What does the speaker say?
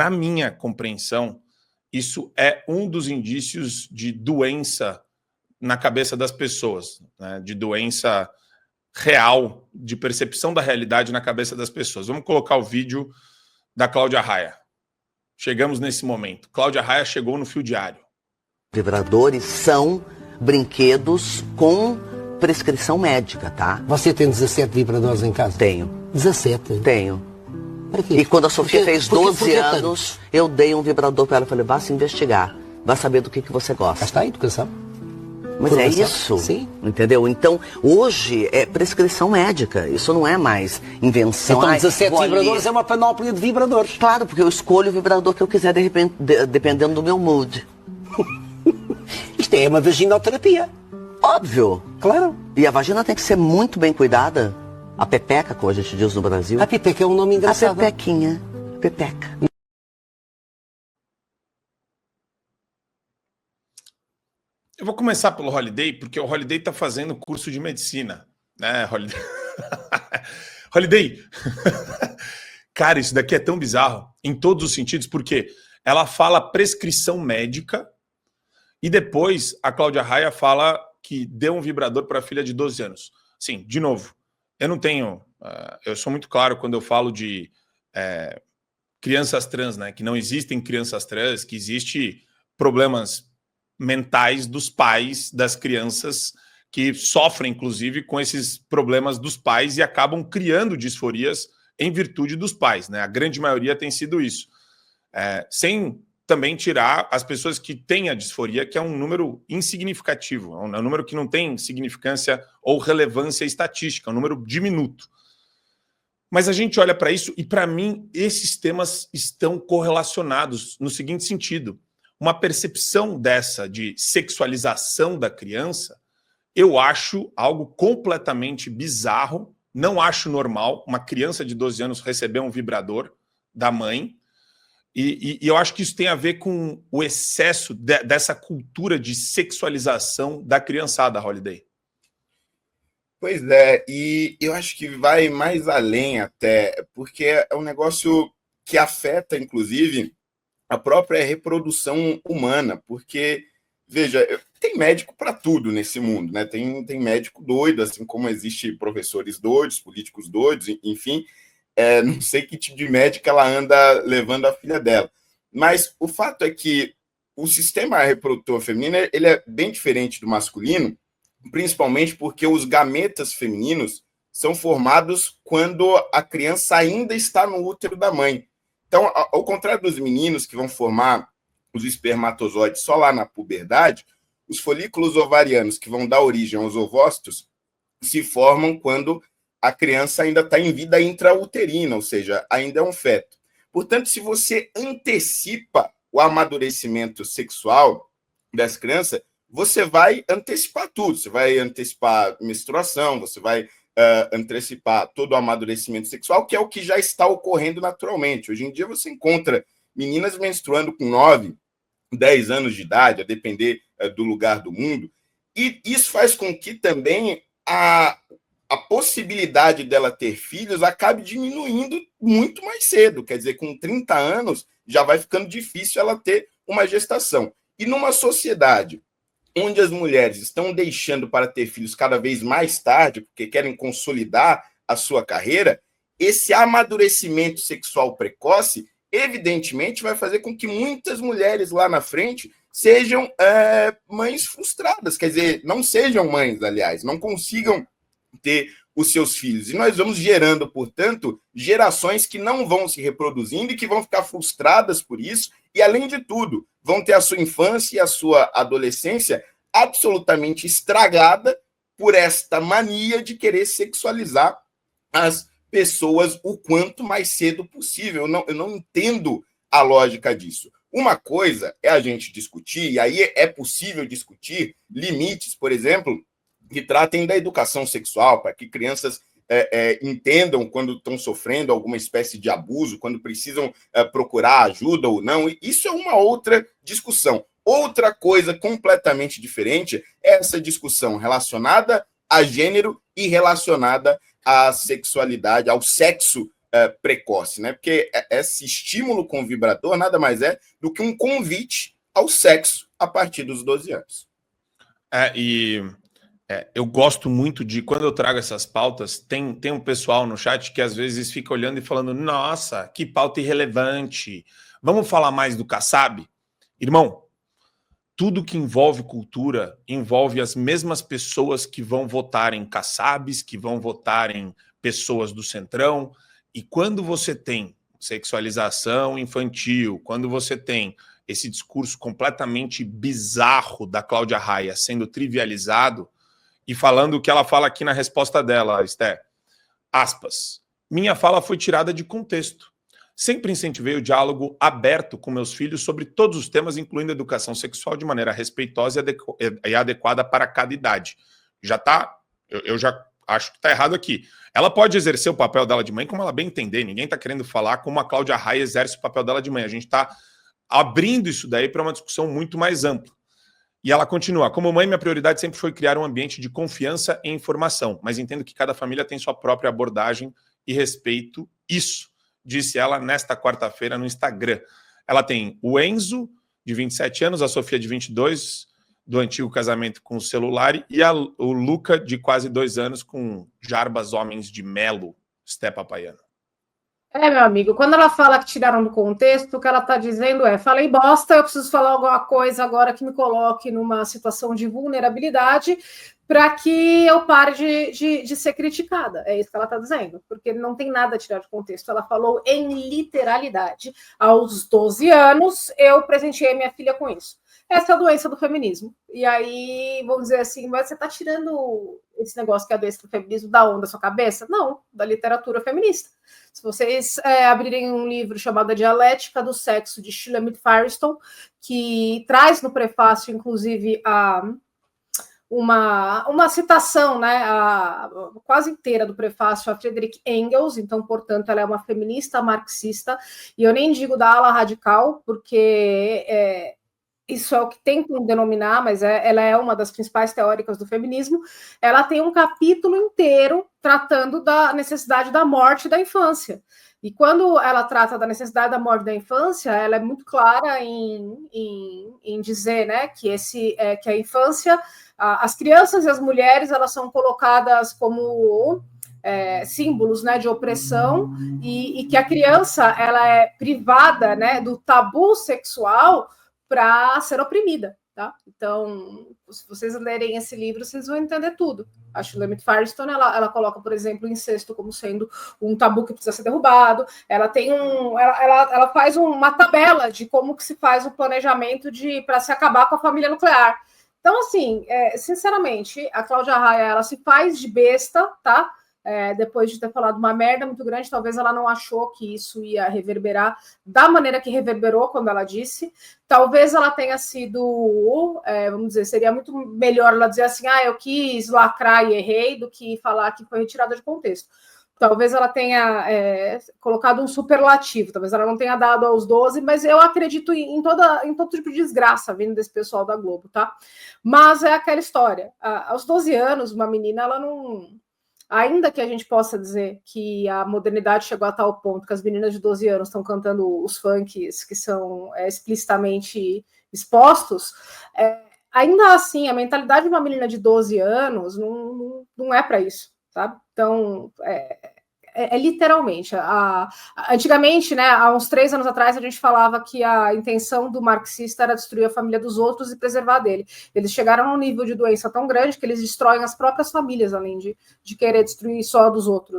na minha compreensão, isso é um dos indícios de doença na cabeça das pessoas, né? De doença real, de percepção da realidade na cabeça das pessoas. Vamos colocar o vídeo da Cláudia Raia. Chegamos nesse momento. Cláudia Raia chegou no Fio Diário. Vibradores são brinquedos com prescrição médica, tá? Você tem 17 vibradores em casa? Tenho. 17? Tenho. Para quê? E quando a Sofia fez 12 por que anos, eu dei um vibrador para ela. Falei, vá se investigar. Vá saber do que você gosta. Cá está a educação. Mas é isso, sim. Entendeu? Então, hoje é prescrição médica. Isso não é mais invenção. Então 17 vibradores é uma panóplia de vibradores. Claro, porque eu escolho o vibrador que eu quiser, dependendo do meu mood. Isto é uma vaginoterapia. Óbvio. Claro. E a vagina tem que ser muito bem cuidada. A pepeca, como a gente diz no Brasil. A pepeca é um nome engraçado. A pepequinha. Pepeca. Eu vou começar pelo Holiday, porque o Holiday está fazendo curso de medicina, né, Holiday? Holiday, cara, isso daqui é tão bizarro, em todos os sentidos, porque ela fala prescrição médica e depois a Cláudia Raia fala que deu um vibrador para a filha de 12 anos. Sim, de novo, eu não tenho... eu sou muito claro quando eu falo de crianças trans, né, que não existem crianças trans, que existem problemas mentais dos pais das crianças que sofrem, inclusive, com esses problemas dos pais e acabam criando disforias em virtude dos pais, né? A grande maioria tem sido isso. Sem também tirar as pessoas que têm a disforia, que é um número insignificativo, é um número que não tem significância ou relevância estatística, é um número diminuto. Mas a gente olha para isso e, para mim, esses temas estão correlacionados no seguinte sentido. Uma percepção dessa de sexualização da criança, eu acho algo completamente bizarro, não acho normal uma criança de 12 anos receber um vibrador da mãe, e eu acho que isso tem a ver com o excesso dessa cultura de sexualização da criançada, Holiday. Pois é, e eu acho que vai mais além até, porque é um negócio que afeta, inclusive, a própria reprodução humana, porque, veja, tem médico para tudo nesse mundo, né? Tem médico doido, assim como existe professores doidos, políticos doidos, enfim, não sei que tipo de médico ela anda levando a filha dela. Mas o fato é que o sistema reprodutor feminino ele é bem diferente do masculino, principalmente porque os gametas femininos são formados quando a criança ainda está no útero da mãe. Então, ao contrário dos meninos que vão formar os espermatozoides só lá na puberdade, os folículos ovarianos que vão dar origem aos ovócitos se formam quando a criança ainda está em vida intrauterina, ou seja, ainda é um feto. Portanto, se você antecipa o amadurecimento sexual dessa criança, você vai antecipar tudo. Você vai antecipar menstruação, você vai antecipar todo o amadurecimento sexual, que é o que já está ocorrendo naturalmente. Hoje em dia você encontra meninas menstruando com 9, 10 anos de idade, a depender do lugar do mundo, e isso faz com que também a possibilidade dela ter filhos acabe diminuindo muito mais cedo. Quer dizer, com 30 anos já vai ficando difícil ela ter uma gestação. E numa sociedade onde as mulheres estão deixando para ter filhos cada vez mais tarde, porque querem consolidar a sua carreira, esse amadurecimento sexual precoce, evidentemente, vai fazer com que muitas mulheres lá na frente sejam mães frustradas, quer dizer, não sejam mães, aliás, não consigam ter os seus filhos. E nós vamos gerando, portanto, gerações que não vão se reproduzindo e que vão ficar frustradas por isso, e, além de tudo, vão ter a sua infância e a sua adolescência absolutamente estragada por esta mania de querer sexualizar as pessoas o quanto mais cedo possível. Eu não entendo a lógica disso. Uma coisa é a gente discutir, e aí é possível discutir limites, por exemplo, que tratem da educação sexual, para que crianças entendam quando estão sofrendo alguma espécie de abuso, quando precisam procurar ajuda ou não. Isso é uma outra discussão. Outra coisa completamente diferente é essa discussão relacionada a gênero e relacionada à sexualidade, ao sexo precoce, né? Porque esse estímulo com o vibrador nada mais é do que um convite ao sexo a partir dos 12 anos. Eu gosto muito de, quando eu trago essas pautas, tem um pessoal no chat que às vezes fica olhando e falando, nossa, que pauta irrelevante, vamos falar mais do Kassab? Irmão, tudo que envolve cultura envolve as mesmas pessoas que vão votar em Kassabs, que vão votar em pessoas do Centrão, e quando você tem sexualização infantil, quando você tem esse discurso completamente bizarro da Cláudia Raia sendo trivializado, e falando o que ela fala aqui na resposta dela, Esther, aspas, minha fala foi tirada de contexto. Sempre incentivei o diálogo aberto com meus filhos sobre todos os temas, incluindo educação sexual, de maneira respeitosa e adequada para cada idade. Já tá, eu já acho que está errado aqui. Ela pode exercer o papel dela de mãe como ela bem entender, ninguém está querendo falar como a Cláudia Raia exerce o papel dela de mãe, a gente está abrindo isso daí para uma discussão muito mais ampla. E ela continua, como mãe, minha prioridade sempre foi criar um ambiente de confiança e informação, mas entendo que cada família tem sua própria abordagem e respeito isso, disse ela nesta quarta-feira no Instagram. Ela tem o Enzo, de 27 anos, a Sofia, de 22, do antigo casamento com o celular, e o Luca, de quase 2 anos, com Jarbas Homens de Melo, Sté Papaiano. Meu amigo, quando ela fala que tiraram do contexto, o que ela está dizendo é, falei bosta, eu preciso falar alguma coisa agora que me coloque numa situação de vulnerabilidade para que eu pare de ser criticada. É isso que ela está dizendo, porque não tem nada a tirar de contexto. Ela falou em literalidade. Aos 12 anos, eu presenteei minha filha com isso. Essa é a doença do feminismo. E aí, vamos dizer assim, mas você está tirando esse negócio que é a doença do feminismo da onde da sua cabeça? Não, da literatura feminista. Se vocês abrirem um livro chamado A Dialética do Sexo, de Shulamit Firestone, que traz no prefácio, inclusive, uma citação, né, quase inteira do prefácio a Friedrich Engels, então, portanto, ela é uma feminista marxista, e eu nem digo da ala radical, porque isso é o que tem que denominar, mas ela é uma das principais teóricas do feminismo. Ela tem um capítulo inteiro tratando da necessidade da morte da infância. E quando ela trata da necessidade da morte da infância, ela é muito clara em dizer, né, que a infância, as crianças e as mulheres, elas são colocadas como símbolos, né, de opressão, e que a criança, ela é privada, né, do tabu sexual para ser oprimida, tá? Então, se vocês lerem esse livro, vocês vão entender tudo. A Shulamit Firestone, ela coloca, por exemplo, o incesto como sendo um tabu que precisa ser derrubado. Ela tem ela faz uma tabela de como que se faz o planejamento para se acabar com a família nuclear. Então, assim, sinceramente, a Cláudia Raia, ela se faz de besta, tá? Depois de ter falado uma merda muito grande, talvez ela não achou que isso ia reverberar da maneira que reverberou quando ela disse. Talvez ela tenha sido, vamos dizer, seria muito melhor ela dizer assim, eu quis lacrar e errei, do que falar que foi retirada de contexto. Talvez ela tenha colocado um superlativo, talvez ela não tenha dado aos 12, mas eu acredito em todo tipo de desgraça vindo desse pessoal da Globo, tá? Mas é aquela história. Aos 12 anos, uma menina, ela não... Ainda que a gente possa dizer que a modernidade chegou a tal ponto que as meninas de 12 anos estão cantando os funks que são explicitamente expostos, ainda assim, a mentalidade de uma menina de 12 anos não é para isso, sabe? Então, literalmente. Antigamente, né, há uns 3 anos atrás, a gente falava que a intenção do marxista era destruir a família dos outros e preservar dele. Eles chegaram a um nível de doença tão grande que eles destroem as próprias famílias, além de querer destruir só dos outros.